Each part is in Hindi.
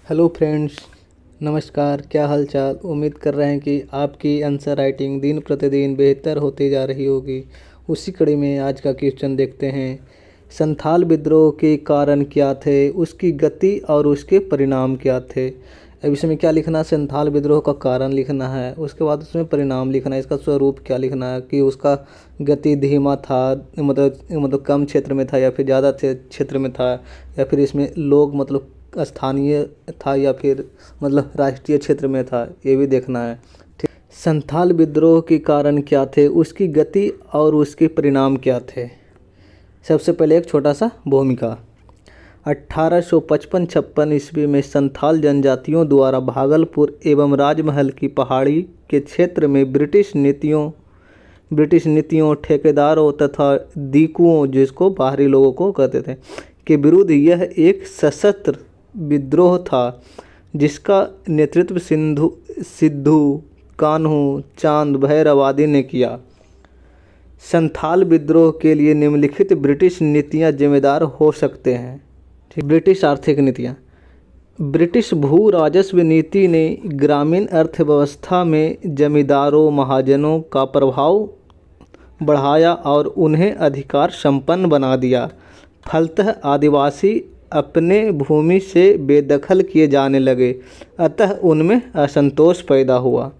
हेलो फ्रेंड्स, नमस्कार। क्या हाल चाल। उम्मीद कर रहे हैं कि आपकी आंसर राइटिंग दिन प्रतिदिन बेहतर होती जा रही होगी। उसी कड़ी में आज का क्वेश्चन देखते हैं। संथाल विद्रोह के कारण क्या थे, उसकी गति और उसके परिणाम क्या थे। अब इसमें क्या लिखना है, संथाल विद्रोह का कारण लिखना है, उसके बाद उसमें परिणाम लिखना है, इसका स्वरूप क्या लिखना है कि उसका गति धीमा था, मतलब कम क्षेत्र में था या फिर ज़्यादा क्षेत्र में था, या फिर इसमें लोग मतलब स्थानीय था या फिर मतलब राष्ट्रीय क्षेत्र में था, ये भी देखना है। ठीक। संथाल विद्रोह के कारण क्या थे, उसकी गति और उसके परिणाम क्या थे। सबसे पहले एक छोटा सा भूमिका। 1855-56 ईस्वी में संथाल जनजातियों द्वारा भागलपुर एवं राजमहल की पहाड़ी के क्षेत्र में ब्रिटिश नीतियों ठेकेदारों तथा दीकुओं, जिसको बाहरी लोगों को कहते थे, के विरुद्ध यह एक सशस्त्र विद्रोह था, जिसका नेतृत्व सिद्धू कान्हू चांद भैरव आदि ने किया। संथाल विद्रोह के लिए निम्नलिखित ब्रिटिश नीतियां जिम्मेदार हो सकते हैं। ठीक। ब्रिटिश आर्थिक नीतियां। ब्रिटिश भू राजस्व नीति ने ग्रामीण अर्थव्यवस्था में जमींदारों महाजनों का प्रभाव बढ़ाया और उन्हें अधिकार संपन्न बना दिया। फलतः आदिवासी अपने भूमि से बेदखल किए जाने लगे, अतः उनमें असंतोष पैदा हुआ।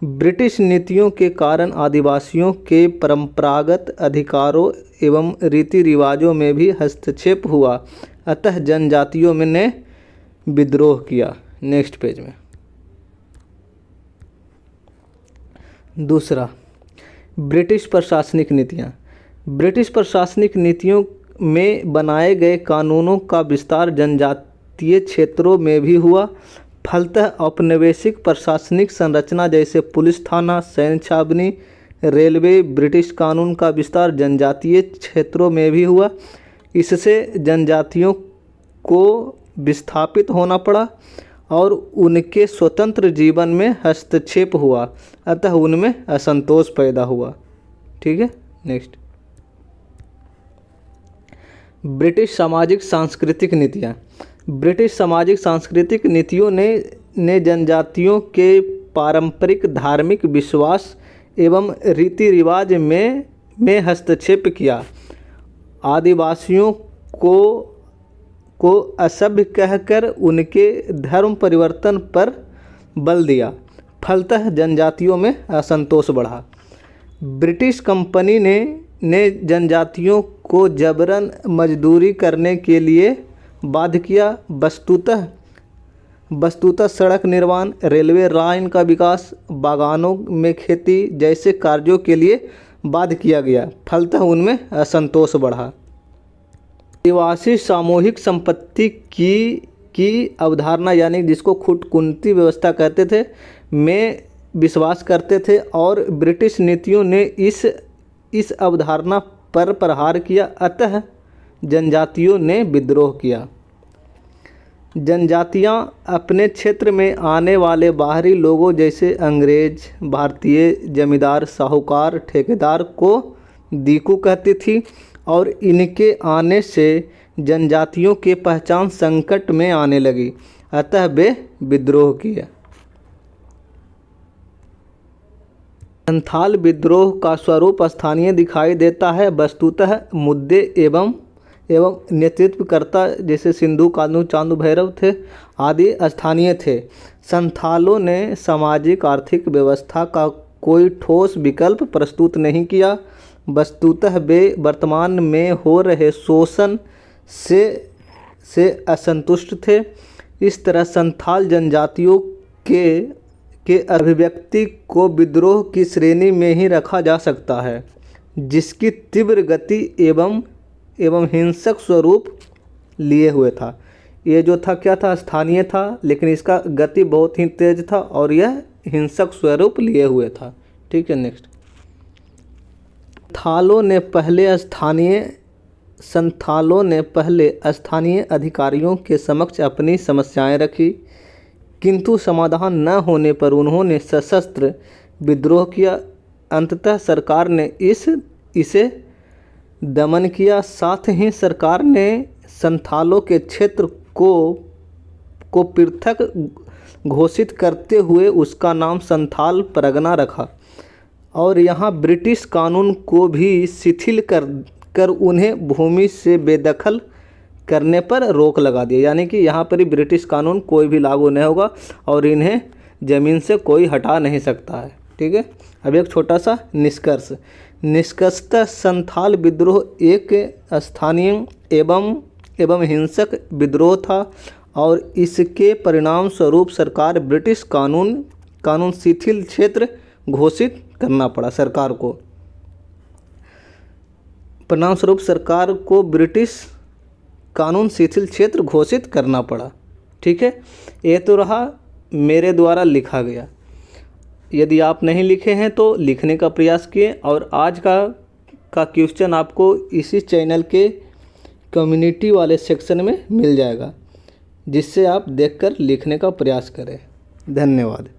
ब्रिटिश नीतियों के कारण आदिवासियों के परंपरागत अधिकारों एवं रीति रिवाजों में भी हस्तक्षेप हुआ, अतः जनजातियों में ने विद्रोह किया। नेक्स्ट पेज में दूसरा, ब्रिटिश प्रशासनिक नीतियाँ। ब्रिटिश प्रशासनिक नीतियों में बनाए गए कानूनों का विस्तार जनजातीय क्षेत्रों में भी हुआ। फलतः औपनिवेशिक प्रशासनिक संरचना जैसे पुलिस थाना, सैन्य छावनी, रेलवे, ब्रिटिश कानून का विस्तार जनजातीय क्षेत्रों में भी हुआ। इससे जनजातियों को विस्थापित होना पड़ा और उनके स्वतंत्र जीवन में हस्तक्षेप हुआ, अतः उनमें असंतोष पैदा हुआ। ठीक है। नेक्स्ट, ब्रिटिश सामाजिक सांस्कृतिक नीतियाँ। ब्रिटिश सामाजिक सांस्कृतिक नीतियों ने जनजातियों के पारंपरिक धार्मिक विश्वास एवं रीति रिवाज में हस्तक्षेप किया। आदिवासियों को असभ्य कहकर उनके धर्म परिवर्तन पर बल दिया। फलतः जनजातियों में असंतोष बढ़ा। ब्रिटिश कंपनी ने जनजातियों को जबरन मजदूरी करने के लिए बाध्य किया। वस्तुतः सड़क निर्माण, रेलवे लाइन का विकास, बागानों में खेती जैसे कार्यों के लिए बाध्य किया गया। फलतः उनमें असंतोष बढ़ा। आदिवासी सामूहिक संपत्ति की अवधारणा, यानी जिसको खुदकुंती व्यवस्था कहते थे, में विश्वास करते थे और ब्रिटिश नीतियों ने इस अवधारणा पर प्रहार किया, अतः जनजातियों ने विद्रोह किया। जनजातियां अपने क्षेत्र में आने वाले बाहरी लोगों जैसे अंग्रेज, भारतीय जमींदार, साहूकार, ठेकेदार को दीकू कहती थी और इनके आने से जनजातियों के पहचान संकट में आने लगी, अतः वे विद्रोह किया। संथाल विद्रोह का स्वरूप स्थानीय दिखाई देता है। वस्तुतः मुद्दे एवं नेतृत्वकर्ता जैसे सिद्धू कान्हू चांद भैरव थे आदि स्थानीय थे। संथालों ने सामाजिक आर्थिक व्यवस्था का कोई ठोस विकल्प प्रस्तुत नहीं किया। वस्तुतः वे वर्तमान में हो रहे शोषण से असंतुष्ट थे। इस तरह संथाल जनजातियों के अभिव्यक्ति को विद्रोह की श्रेणी में ही रखा जा सकता है, जिसकी तीव्र गति एवं हिंसक स्वरूप लिए हुए था। ये जो था क्या था, स्थानीय था, लेकिन इसका गति बहुत ही तेज था और यह हिंसक स्वरूप लिए हुए था। ठीक है। नेक्स्ट, संथालों ने पहले स्थानीय अधिकारियों के समक्ष अपनी समस्याएं रखी, किंतु समाधान न होने पर उन्होंने सशस्त्र विद्रोह किया। अंततः सरकार ने इसे दमन किया। साथ ही सरकार ने संथालों के क्षेत्र को पृथक घोषित करते हुए उसका नाम संथाल परगना रखा और यहाँ ब्रिटिश कानून को भी शिथिल कर उन्हें भूमि से बेदखल करने पर रोक लगा दिया। यानी कि यहाँ पर ही ब्रिटिश कानून कोई भी लागू नहीं होगा और इन्हें ज़मीन से कोई हटा नहीं सकता है। ठीक है, अब एक छोटा सा निष्कर्षतः संथाल विद्रोह एक स्थानीय एवं हिंसक विद्रोह था और इसके परिणाम स्वरूप सरकार ब्रिटिश कानून शिथिल क्षेत्र घोषित करना पड़ा सरकार को। परिणाम स्वरूप सरकार को ब्रिटिश कानून शिथिल क्षेत्र घोषित करना पड़ा। ठीक है, ये तो रहा मेरे द्वारा लिखा गया। यदि आप नहीं लिखे हैं तो लिखने का प्रयास किए और आज का क्वेश्चन आपको इसी चैनल के कम्युनिटी वाले सेक्शन में मिल जाएगा, जिससे आप देखकर लिखने का प्रयास करें। धन्यवाद।